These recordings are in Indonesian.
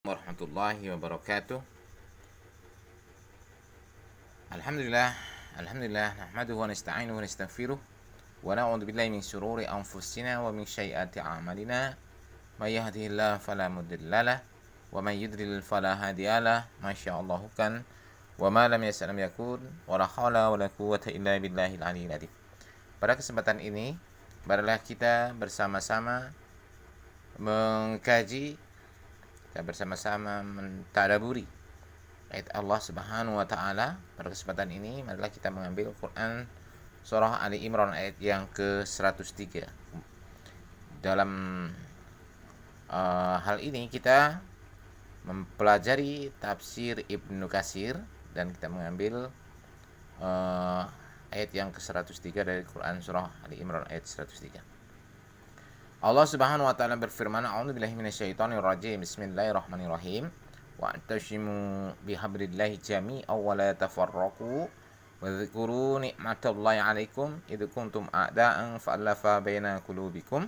Warahmatullahi wabarakatuh. Alhamdulillah, alhamdulillah nahmaduhu wa nasta'inuhu wa nastaghfiruh wa na'udzu billahi min shururi anfusina wa min sayyiati a'malina. May yahdihillahu fala mudhillalah wa may yudlil fala hadiyalah. Masyaallah kan wa ma lam yas'a lam yakun wa la haula wa la quwwata illa billahil aliyyil azim. Pada kesempatan ini, marilah kita bersama-sama mengkaji dan bersama-sama mentadaburi ayat Allah Subhanahu wa taala. Pada kesempatan ini marilah kita mengambil Quran surah Ali Imran ayat yang ke-103. Dalam hal ini kita mempelajari tafsir Ibnu Katsir dan kita mengambil ayat yang ke-103 dari Quran surah Ali Imran ayat 103. Allah Subhanahu wa taala berfirman, "A'udzubillahi minasyaitonir rajim. Bismillahirrahmanirrahim. Wa'tasimu bihablillahi jami'an wa la tafarraqu wa dzkuru ni'matallahi 'alaikum id kuntum a'da'an fa'alafa baina qulubikum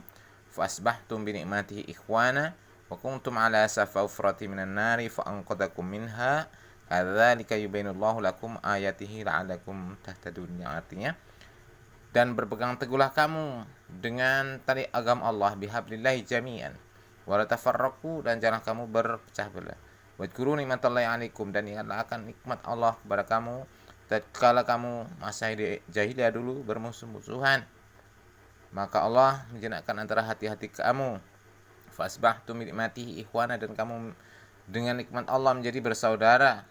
fasbahtum bi ni'matihi ikhwana wa kuntum 'ala safa ufratin minan nari fa'anqadhakum minha kadzalika yubayyinullahu lakum ayatihi la'allakum tahtadun." Artinya, dan berpegang teguhlah kamu dengan tali agama Allah bihablillahi jami'an wa la tafarraqu, dan jangan kamu berpecah belah. Wadhkuru nikmatallahi 'alaikum, dan ingatlah akan nikmat Allah kepada kamu tatkala kamu masa jahiliyah dulu bermusuh-musuhan, maka Allah menjenakkan antara hati-hati kamu. Fasbahtum bi nikmatihi ikhwana, dan kamu dengan nikmat Allah menjadi bersaudara.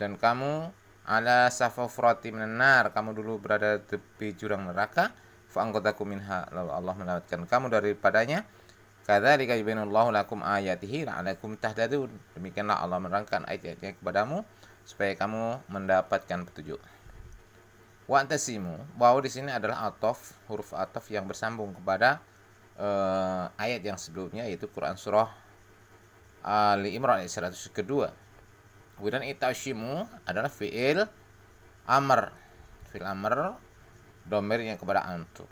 Dan kamu ala safafrati minan nar, kamu dulu berada di tepi jurang neraka. Fa'anqadhakum minha, lalu Allah menyelamatkan kamu daripadanya. Kadzalika yubayyinullahu lakum ayatihi la'allakum tahtadun, demikianlah Allah menerangkan ayat-ayatnya kepadamu supaya kamu mendapatkan petunjuk. Wa'tasimu, bahwa di sini adalah ataf, huruf ataf yang bersambung kepada ayat yang sebelumnya, yaitu Quran surah Ali Imran ayat 100 kedua. Kemudian itashimu adalah fi'il amr. Fi'il amr domirnya kepada antum.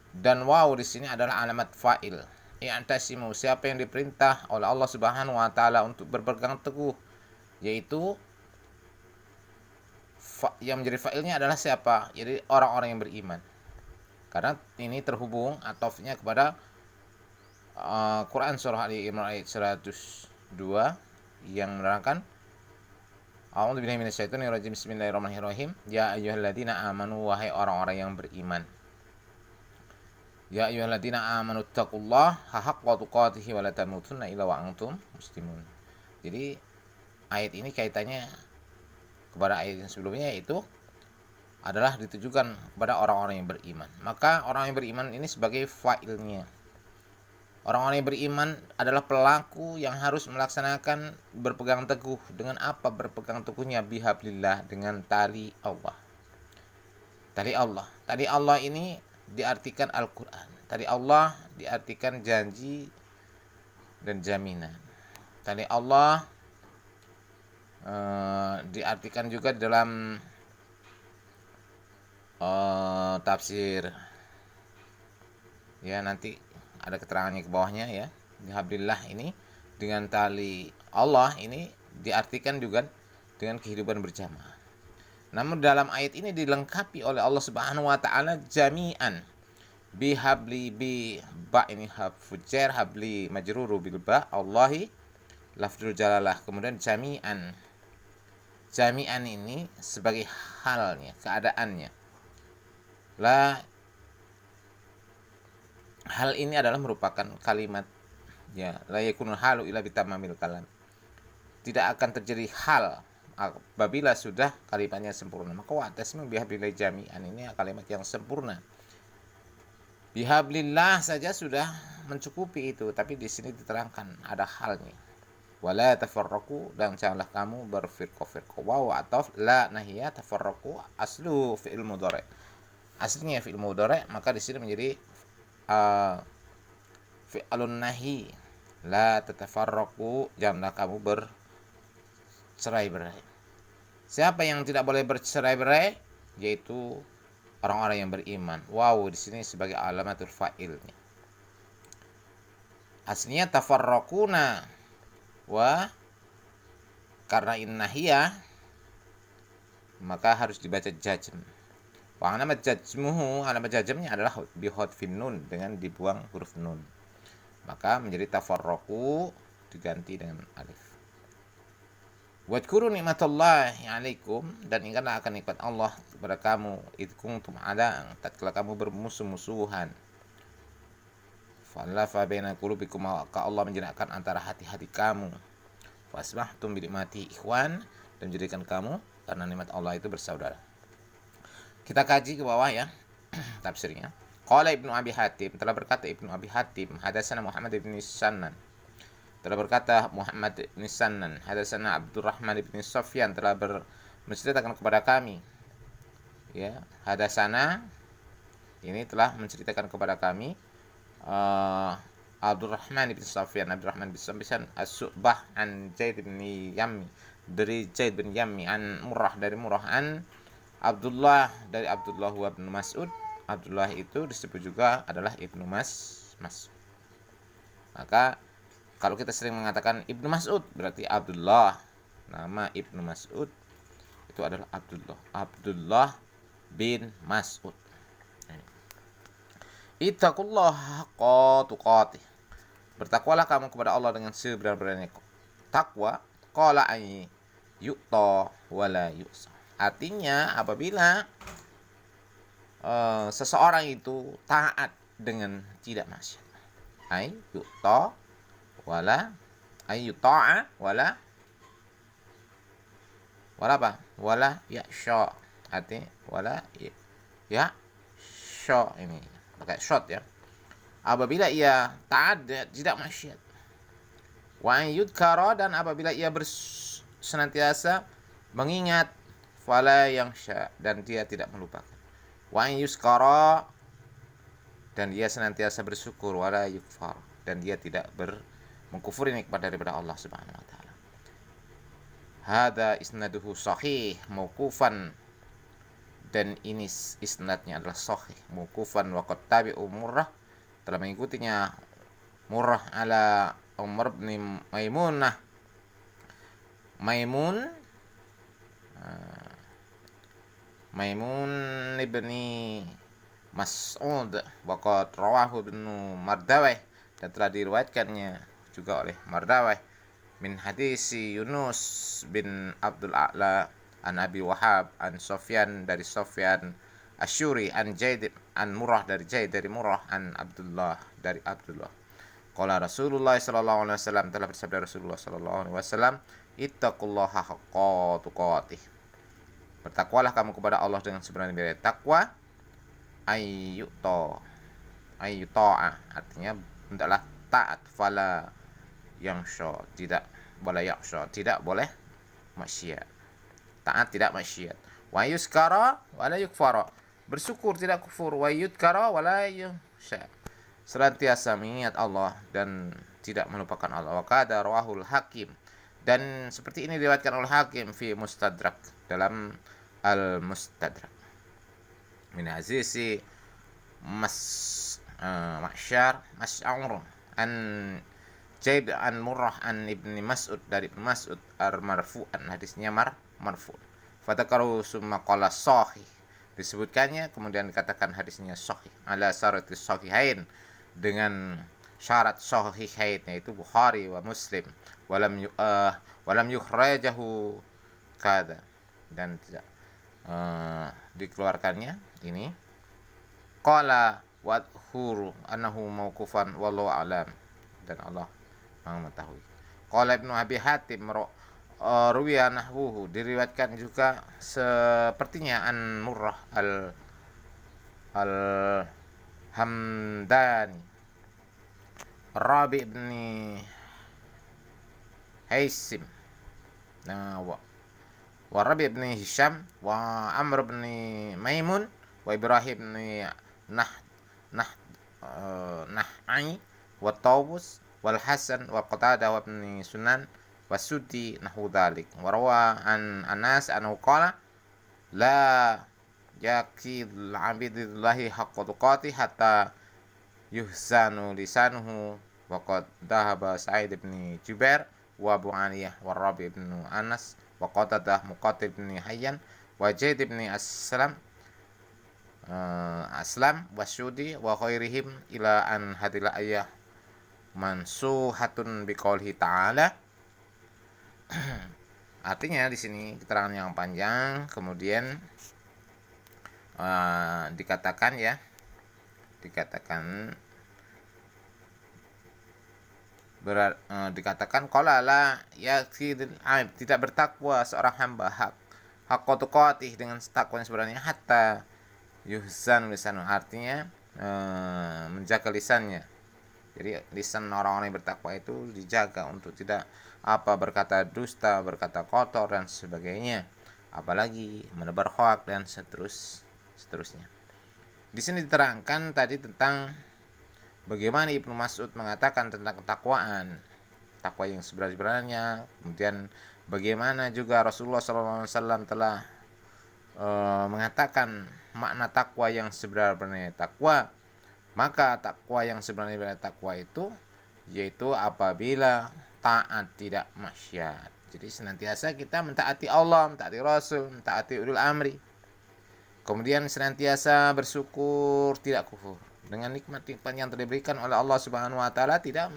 Dan waw di sini adalah alamat fa'il. I'tasimu, siapa yang diperintah oleh Allah Subhanahu wa taala untuk berpegang teguh, yaitu yang menjadi fa'ilnya adalah siapa? Jadi orang-orang yang beriman. Karena ini terhubung atofnya kepada Quran surah Ali Imran ayat 102 yang menerangkan, A'udzubillahi minasyaitonirrajim. Bismillahirrahmanirrahim. Ya ayyuhalladzina amanu, wahai orang-orang yang beriman. Ya ayyuhalladzina amanu taqullaha haqqa tuqatih wa la tamutunna illa wa antum muslimun. Jadi ayat ini kaitannya kepada ayat yang sebelumnya, yaitu adalah ditujukan kepada orang-orang yang beriman. Maka orang yang beriman ini sebagai fa'ilnya. Orang-orang yang beriman adalah pelaku yang harus melaksanakan berpegang teguh. Dengan apa berpegang teguhnya? Bihablillah, dengan tali Allah. Tali Allah. Tali Allah ini diartikan Al-Quran. Tali Allah diartikan janji dan jaminan. Tali Allah diartikan juga dalam tafsir. Ya, nanti ada keterangannya ke bawahnya ya. Bihablillah ini dengan tali Allah ini diartikan juga dengan kehidupan berjamaah. Namun dalam ayat ini dilengkapi oleh Allah Subhanahu wa taala jami'an. Bihabli, bi ba ini hafjar, habli majruru bil ba, Allahi lafzul jalalah. Kemudian jami'an. Jami'an ini sebagai halnya, keadaannya. Hal ini adalah merupakan kalimat, ya, la yakunul halu illa bitamamil kalam. Tidak akan terjadi hal apabila sudah kalimatnya sempurna. Maka wa'tasimu bihablillah jami'an ini kalimat yang sempurna. Bihablillah saja sudah mencukupi itu, tapi di sini diterangkan ada halnya. Wala tafarraqu, dan janganlah kamu berfirqah-firqah. Wa ataf la nahiyah tafarraqu aslu fi'il mudhari'. Aslinya fi'il mudhari', maka di sini menjadi fi'alun nahi, la tatafarraqu, janganlah kamu bercerai-berai. Siapa yang tidak boleh bercerai-berai? Yaitu orang-orang yang beriman. Wow, di sini sebagai alamatul fa'ilnya. Aslinya tafarraquna, wa karena innahiyah maka harus dibaca jazm. Wa alamat jazmuhu, alamat jazmnya adalah bihadfin nun, dengan dibuang huruf nun. Maka menjadi tafarraqu diganti dengan alif. Wadhkuru nikmatallahi 'alaikum, dan ingatlah akan nikmat Allah kepada kamu, id kuntum ada, tatkala kamu bermusuh-musuhan. Fa'alafa baina qulubikum, maka Allah menjadikan antara hati-hati kamu. Fasbahtum bi nikmati ikhwan, dan menjadikan kamu karena nikmat Allah itu bersaudara. Kita kaji ke bawah ya tafsirnya. Qala Ibnu Abi Hatim, telah berkata Ibnu Abi Hatim, hadatsana Muhammad bin Sannan, telah berkata Muhammad bin Sannan, hadatsana Abdurrahman bin Sufyan, telah menceritakan kepada kami, ya, hadatsana ini telah menceritakan kepada kami Abdurrahman bin Sufyan As-Su'bah an Zaid bin Yammi, dari Zaid bin Yammi, an Murrah, dari Murrah, an Abdullah, dari Abdullah bin Mas'ud. Abdullah itu disebut juga adalah Ibnu Mas'ud. Maka kalau kita sering mengatakan Ibnu Mas'ud berarti Abdullah. Nama Ibnu Mas'ud itu adalah Abdullah bin Mas'ud. Ittaqullaha haqqa tuqatih, bertakwalah kamu kepada Allah dengan sebenar-benarnya takwa. Qala ay yu'ta wala yu'sa, artinya apabila seseorang itu taat dengan tidak maksiat. Ay yu'ta wala ay yuta'a wala apa? Wala ya'sha, artinya wala ya'sha, ini pakai shot ya. Apabila ia taat tidak maksiat. Wa yudkara, dan apabila ia senantiasa mengingat, fala yangsha, dan dia tidak melupakan. Wa yuskara, dan dia senantiasa bersyukur, wala yukfar, dan dia tidak mengkufuri nikmat daripada Allah Subhanahu wa taala. Hada isnaduhu sahih mauqufan, dan ini isnadnya adalah sahih mauqufan, wa qad tabi'u Murrah, telah mengikutinya Murrah ala Umar bin Maimunah, Maimun ibni Mas'ud, waqad rawahu ibnu Mardawih, dan telah diriwayatkannya juga oleh Mardawih, min hadisi Yunus bin Abdul A'la an Abi Wahab an Sufyan, dari Sufyan Asyuri, an Zaid an Murrah, dari Zaid, dari Murrah, an Abdullah, dari Abdullah. Qala Rasulullah sallallahu alaihi wasallam, telah bersabda Rasulullah sallallahu alaihi wasallam, ittaqullaha haqqa tuqatih, bertakwalah kamu kepada Allah dengan sebenar-benarnya takwa. Ayyuta, artinya hendaklah taat, fala yangsha, tidak boleh yaksha, tidak boleh maksiat. Taat tidak maksiat. Wa yuskara wala yukfara, bersyukur tidak kufur. Wa yudkara wala yunsha, senantiasa mengingat Allah dan tidak melupakan Allah. Wa qad rawahul Hakim, dan seperti ini diriwayatkan oleh Hakim fi Mustadrak, dalam Al-Mustadrak, min azizi Mas'ar an Zaid an Murrah an Ibni Mas'ud, dari Ibnu Mas'ud, marfu'an, hadisnya marfu'. Fatakaru summa qala sahih, disebutkannya kemudian dikatakan hadisnya sahih, ala syaratis sahihain, dengan syarat sahihain, yaitu Bukhari wa Muslim, walam yukhrajahu kada, dan tidak dikeluarkannya ini. Qala wadhuru annahu mauqufan wallahu alam, dan Allah Maha mengetahui. Qala Ibnu Abi Hatim ruwiya nahwuhu, diriwayatkan juga sepertinya an Murrah al-Hamdani, Rabi ibn Haisim, wa Rabi ibn Hisham, wa Amr ibn Maimun, wa Ibrahim ibn Nah'i, wa Tawus, wal Hasan, wa Qatadah, wa ibn Sunan, wa Sudi, nahu dhalik. Wa rawa an Anas anhu qala la yaqil abidillahi haqqa tuqati hatta yuhzanu lisanuhu wa qad dhahaba Sa'id bin Jubair wa Abu Aliyah wa Rabi bin Anas wa Qatadah Muqatil bin Hayyan wa Zaid bin Aslam wasyudi wa khairihim ila an hadil ayah mansuhatun biqaulihi ta'ala. Artinya di sini keterangan yang panjang, kemudian dikatakan qala la yakidul aib, tidak bertakwa seorang hamba haqqa dengan takwa yang sebenarnya, hatta yuhsan lisanu, artinya menjaga lisannya. Jadi lisan orang-orang yang bertakwa itu dijaga untuk tidak berkata dusta, berkata kotor dan sebagainya, apalagi menebar hoak dan seterusnya. Di sini diterangkan tadi tentang bagaimana Ibnu Mas'ud mengatakan tentang ketakwaan, takwa yang sebenarnya. Kemudian bagaimana juga Rasulullah SAW telah mengatakan makna takwa yang sebenarnya takwa. Maka takwa yang sebenarnya takwa itu yaitu apabila taat tidak maksiat. Jadi senantiasa kita mentaati Allah, mentaati Rasul, mentaati ulul amri. Kemudian senantiasa bersyukur, tidak kufur dengan nikmat-nikmat yang diberikan oleh Allah Subhanahu wa taala, tidak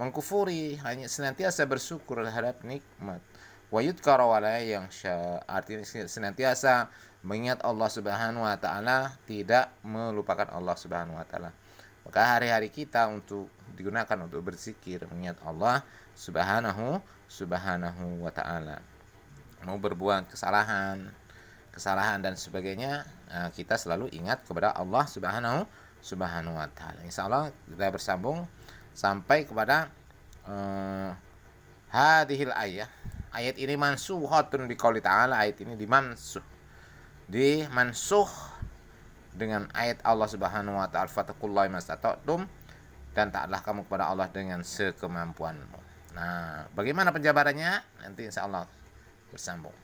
mengkufuri, hanya senantiasa bersyukur terhadap nikmat. Wa yudhkara wa la yakhsha, artinya senantiasa mengingat Allah Subhanahu wa taala, tidak melupakan Allah Subhanahu wa taala. Maka hari-hari kita untuk digunakan untuk berzikir, mengingat Allah Subhanahu wa taala. Mau berbuat kesalahan dan sebagainya, kita selalu ingat kepada Allah Subhanahu wa taala. Insyaallah kita bersambung sampai kepada hadhil ayah. Ayat ini mansuhatun biqauli ta'ala, ayat ini dimansuh dengan ayat Allah Subhanahu wa taala, fattaqullaha mastata'tum, dan taatlah kamu kepada Allah dengan sekemampuanmu. Nah, bagaimana penjabarannya? Nanti insyaallah bersambung.